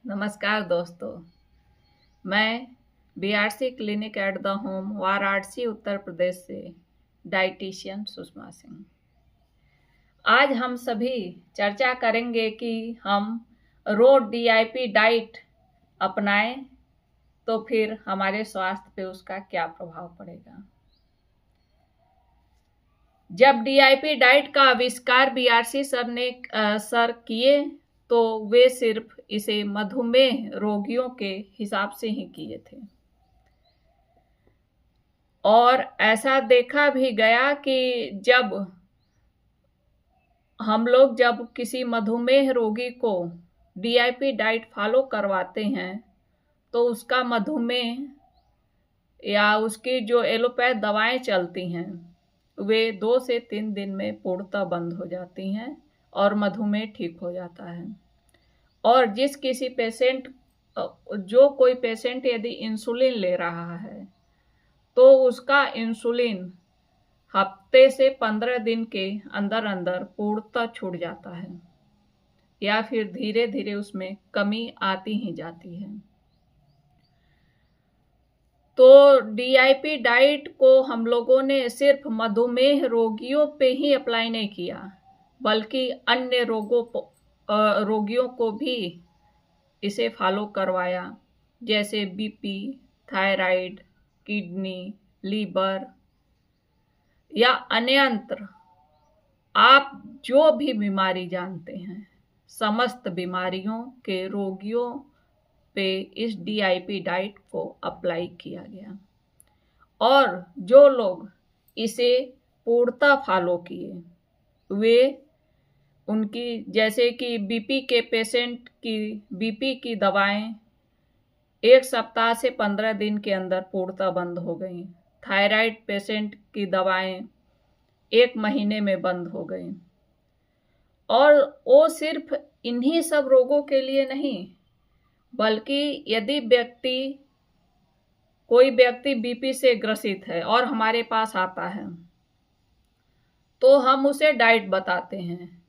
नमस्कार दोस्तों। मैं BRC clinic at the home Varanasi Uttar Pradesh से डाइटिशियन सुषमा सिंह। आज हम सभी चर्चा करेंगे कि हम रोज डीआईपी डाइट अपनाएं तो फिर हमारे स्वास्थ्य पे उसका क्या प्रभाव पड़ेगा। जब डीआईपी डाइट का आविष्कार बीआरसी सर किए तो वे सिर्फ इसे मधुमेह रोगियों के हिसाब से ही किए थे और ऐसा देखा भी गया कि जब हम लोग किसी मधुमेह रोगी को डीआईपी डाइट फॉलो करवाते हैं तो उसका मधुमेह या उसकी जो एलोपैथ दवाएं चलती हैं वे 2 से 3 दिन में पूर्णतः बंद हो जाती हैं और मधुमेह ठीक हो जाता है। और जो कोई पेशेंट यदि इंसुलिन ले रहा है तो उसका इंसुलिन हफ्ते से 15 दिन के अंदर अंदर पूर्णतः छूट जाता है या फिर धीरे धीरे उसमें कमी आती ही जाती है। तो डीआईपी डाइट को हम लोगों ने सिर्फ मधुमेह रोगियों पे ही अप्लाई नहीं किया, बल्कि अन्य रोगियों को भी इसे फॉलो करवाया, जैसे बीपी, थायराइड, किडनी, लीवर या अन्यंत्र आप जो भी बीमारी जानते हैं, समस्त बीमारियों के रोगियों पे इस डीआईपी डाइट को अप्लाई किया गया। और जो लोग इसे पूर्णतः फॉलो किए वे उनकी, जैसे कि बीपी के पेशेंट की बीपी की दवाएं 1 सप्ताह से 15 दिन के अंदर पूर्णतः बंद हो गई। थायराइड पेशेंट की दवाएं 1 महीने में बंद हो गई। और वो सिर्फ इन्हीं सब रोगों के लिए नहीं, बल्कि यदि कोई व्यक्ति बीपी से ग्रसित है और हमारे पास आता है तो हम उसे डाइट बताते हैं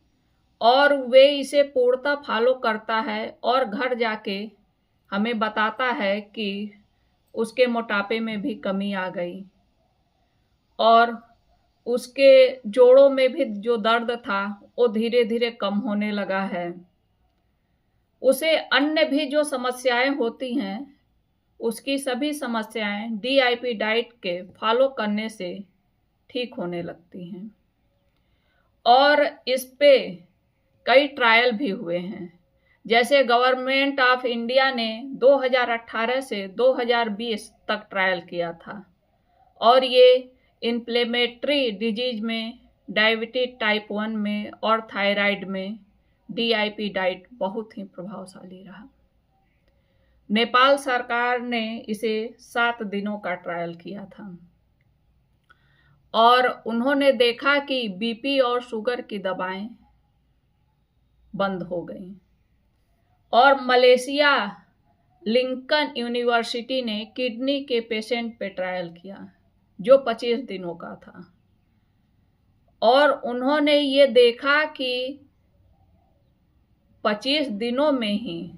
और वे इसे पूर्णतः फॉलो करता है और घर जाके हमें बताता है कि उसके मोटापे में भी कमी आ गई और उसके जोड़ों में भी जो दर्द था वो धीरे धीरे कम होने लगा है। उसे अन्य भी जो समस्याएं होती हैं उसकी सभी समस्याएं डीआईपी डाइट के फॉलो करने से ठीक होने लगती हैं। और इस पे कई ट्रायल भी हुए हैं, जैसे गवर्नमेंट ऑफ इंडिया ने 2018 से 2020 तक ट्रायल किया था और ये इन्फ्लेमेटरी डिजीज में, डायबिटीज टाइप 1 में और थायराइड में डीआईपी डाइट बहुत ही प्रभावशाली रहा। नेपाल सरकार ने इसे 7 दिनों का ट्रायल किया था और उन्होंने देखा कि बीपी और शुगर की दवाएं बंद हो गई। और मलेशिया लिंकन यूनिवर्सिटी ने किडनी के पेशेंट पे ट्रायल किया जो 25 दिनों का था और उन्होंने ये देखा कि 25 दिनों में ही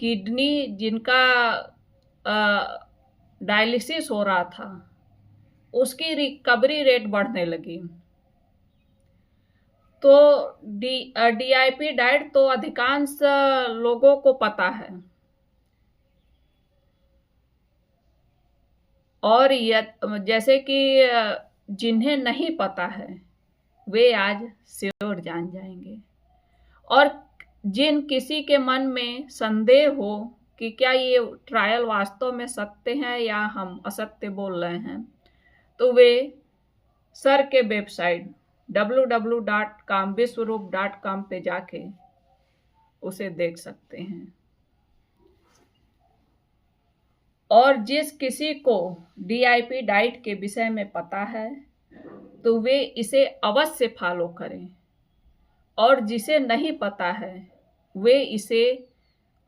किडनी जिनका डायलिसिस हो रहा था उसकी रिकवरी रेट बढ़ने लगी। तो डीआईपी डाइट तो अधिकांश लोगों को पता है और जैसे कि जिन्हें नहीं पता है वे आज श्योर जान जाएंगे। और जिन किसी के मन में संदेह हो कि क्या ये ट्रायल वास्तव में सत्य है या हम असत्य बोल रहे हैं, तो वे सर के वेबसाइट www.विश्वरूप.com पे जाके उसे देख सकते हैं। और जिस किसी को डीआईपी डाइट के विषय में पता है तो वे इसे अवश्य फॉलो करें और जिसे नहीं पता है वे इसे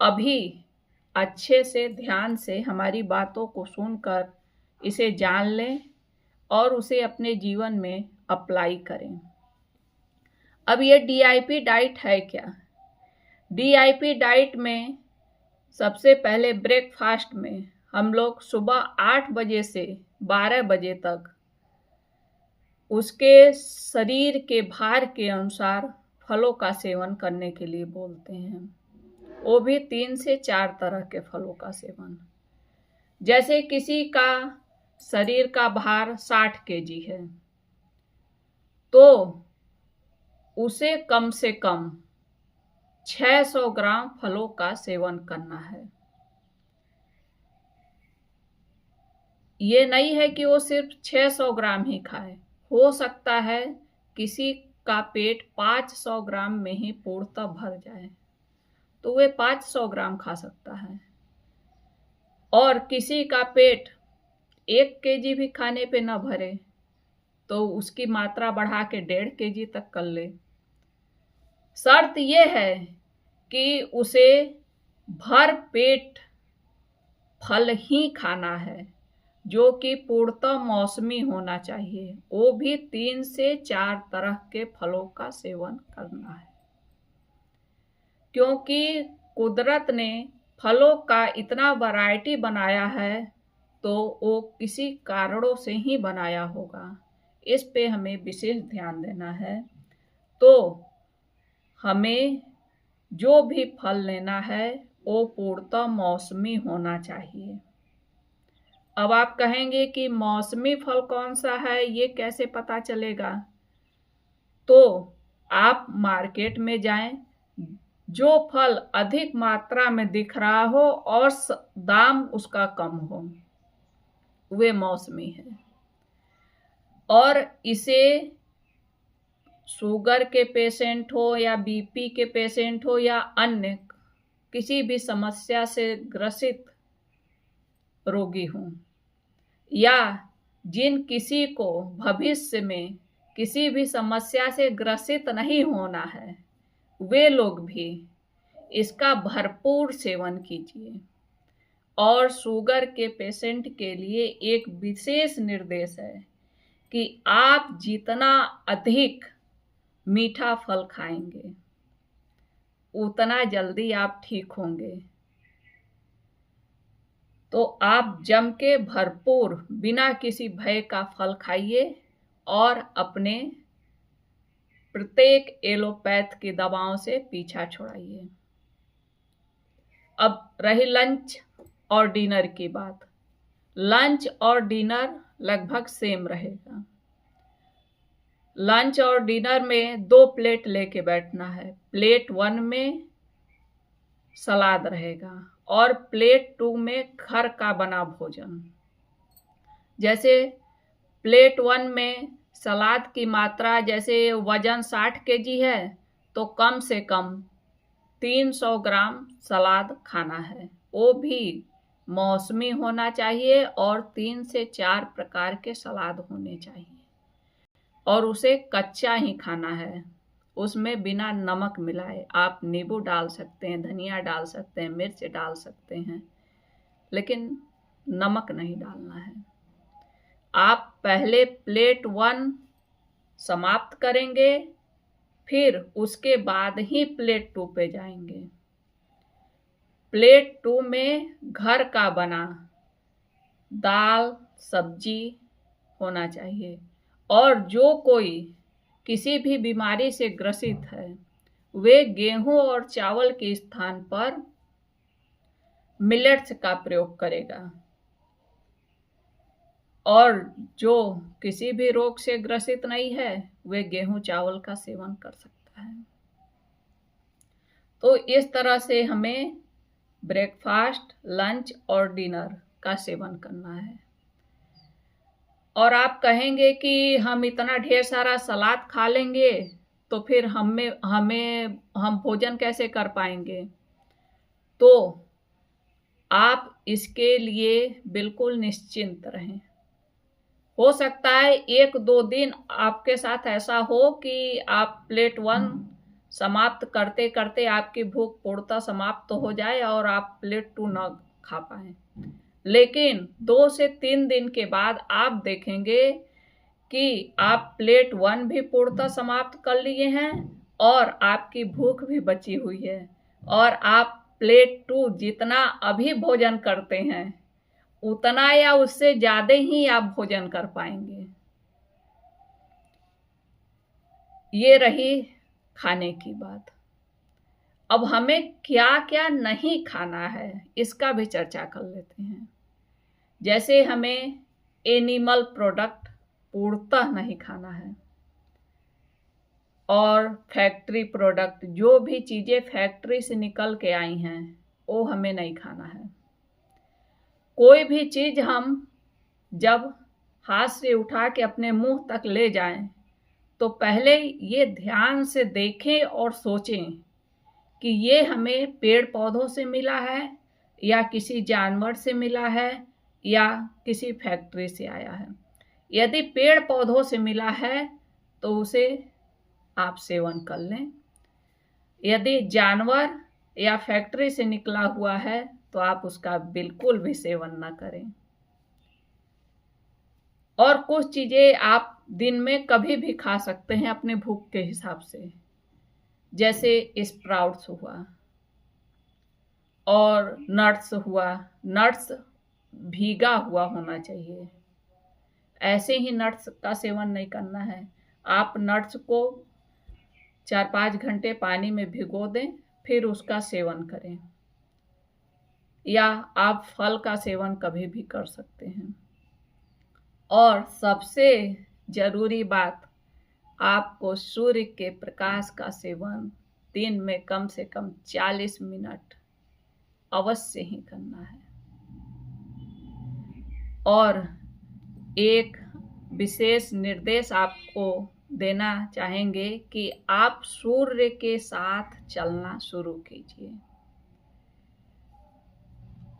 अभी अच्छे से ध्यान से हमारी बातों को सुनकर इसे जान लें और उसे अपने जीवन में अप्लाई करें। अब ये डीआईपी डाइट है क्या? डीआईपी डाइट में सबसे पहले ब्रेकफास्ट में हम लोग सुबह 8 बजे से 12 बजे तक उसके शरीर के भार के अनुसार फलों का सेवन करने के लिए बोलते हैं। वो भी 3 से 4 तरह के फलों का सेवन। जैसे किसी का शरीर का भार 60 केजी है तो उसे कम से कम 600 ग्राम फलों का सेवन करना है। ये नहीं है कि वो सिर्फ 600 ग्राम ही खाए, हो सकता है किसी का पेट 500 ग्राम में ही पूर्णतः भर जाए तो वे 500 ग्राम खा सकता है, और किसी का पेट 1 केजी भी खाने पे न भरे तो उसकी मात्रा बढ़ा के 1.5 केजी तक कर ले। शर्त यह है कि उसे भर पेट फल ही खाना है, जो कि पूर्णतः मौसमी होना चाहिए। वो भी 3 से 4 तरह के फलों का सेवन करना है, क्योंकि कुदरत ने फलों का इतना वैरायटी बनाया है तो वो किसी कारणों से ही बनाया होगा। इस पे हमें विशेष ध्यान देना है। तो हमें जो भी फल लेना है वो पूर्णतः मौसमी होना चाहिए। अब आप कहेंगे कि मौसमी फल कौन सा है, ये कैसे पता चलेगा? तो आप मार्केट में जाएं, जो फल अधिक मात्रा में दिख रहा हो और दाम उसका कम हो, वे मौसमी है। और इसे शुगर के पेशेंट हो या बीपी के पेशेंट हो या अन्य किसी भी समस्या से ग्रसित रोगी हों, या जिन किसी को भविष्य में किसी भी समस्या से ग्रसित नहीं होना है, वे लोग भी इसका भरपूर सेवन कीजिए। और शुगर के पेशेंट के लिए एक विशेष निर्देश है कि आप जितना अधिक मीठा फल खाएंगे उतना जल्दी आप ठीक होंगे। तो आप जम के भरपूर बिना किसी भय का फल खाइए और अपने प्रत्येक एलोपैथ की दवाओं से पीछा छुड़ाइए। अब रही लंच और डिनर की बात। लंच और डिनर लगभग सेम रहेगा। लंच और डिनर में 2 प्लेट लेके बैठना है। प्लेट 1 में सलाद रहेगा और प्लेट 2 में घर का बना भोजन। जैसे प्लेट 1 में सलाद की मात्रा, जैसे वजन 60 केजी है तो कम से कम 300 ग्राम सलाद खाना है। वो भी मौसमी होना चाहिए और 3 से 4 प्रकार के सलाद होने चाहिए, और उसे कच्चा ही खाना है, उसमें बिना नमक मिलाए। आप नींबू डाल सकते हैं, धनिया डाल सकते हैं, मिर्च डाल सकते हैं, लेकिन नमक नहीं डालना है। आप पहले प्लेट 1 समाप्त करेंगे, फिर उसके बाद ही प्लेट 2 पे जाएंगे। प्लेट 2 में घर का बना दाल सब्जी होना चाहिए, और जो कोई किसी भी बीमारी से ग्रसित है वे गेहूं और चावल के स्थान पर मिलेट्स का प्रयोग करेगा, और जो किसी भी रोग से ग्रसित नहीं है वे गेहूं चावल का सेवन कर सकता है। तो इस तरह से हमें ब्रेकफास्ट, लंच और डिनर का सेवन करना है। और आप कहेंगे कि हम इतना ढेर सारा सलाद खा लेंगे तो फिर हम भोजन कैसे कर पाएंगे? तो आप इसके लिए बिल्कुल निश्चिंत रहें। हो सकता है 1-2 दिन आपके साथ ऐसा हो कि आप प्लेट 1 समाप्त करते करते आपकी भूख पूर्णतः समाप्त हो जाए और आप प्लेट 2 न खा पाए, लेकिन 2 से 3 दिन के बाद आप देखेंगे कि आप प्लेट 1 भी पूर्णतः समाप्त कर लिए हैं और आपकी भूख भी बची हुई है, और आप प्लेट 2 जितना अभी भोजन करते हैं उतना या उससे ज्यादा ही आप भोजन कर पाएंगे। ये रही खाने की बात। अब हमें क्या क्या नहीं खाना है इसका भी चर्चा कर लेते हैं। जैसे हमें एनिमल प्रोडक्ट पूर्णतः नहीं खाना है, और फैक्ट्री प्रोडक्ट, जो भी चीज़ें फैक्ट्री से निकल के आई हैं वो हमें नहीं खाना है। कोई भी चीज़ हम जब हाथ से उठा के अपने मुंह तक ले जाएं तो पहले ये ध्यान से देखें और सोचें कि ये हमें पेड़ पौधों से मिला है या किसी जानवर से मिला है या किसी फैक्ट्री से आया है। यदि पेड़ पौधों से मिला है तो उसे आप सेवन कर लें। यदि जानवर या फैक्ट्री से निकला हुआ है तो आप उसका बिल्कुल भी सेवन ना करें। और कुछ चीज़ें आप दिन में कभी भी खा सकते हैं अपने भूख के हिसाब से, जैसे स्प्राउट्स हुआ और नट्स हुआ। नट्स भीगा हुआ होना चाहिए, ऐसे ही नट्स का सेवन नहीं करना है। आप नट्स को 4-5 घंटे पानी में भिगो दें, फिर उसका सेवन करें। या आप फल का सेवन कभी भी कर सकते हैं। और सबसे जरूरी बात, आपको सूर्य के प्रकाश का सेवन दिन में कम से कम 40 मिनट अवश्य ही करना है। और एक विशेष निर्देश आपको देना चाहेंगे कि आप सूर्य के साथ चलना शुरू कीजिए।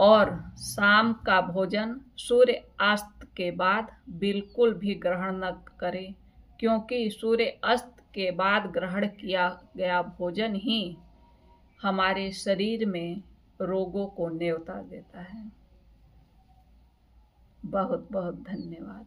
और शाम का भोजन सूर्य अस्त के बाद बिल्कुल भी ग्रहण न करें, क्योंकि सूर्य अस्त के बाद ग्रहण किया गया भोजन ही हमारे शरीर में रोगों को न्योता देता है। बहुत बहुत धन्यवाद।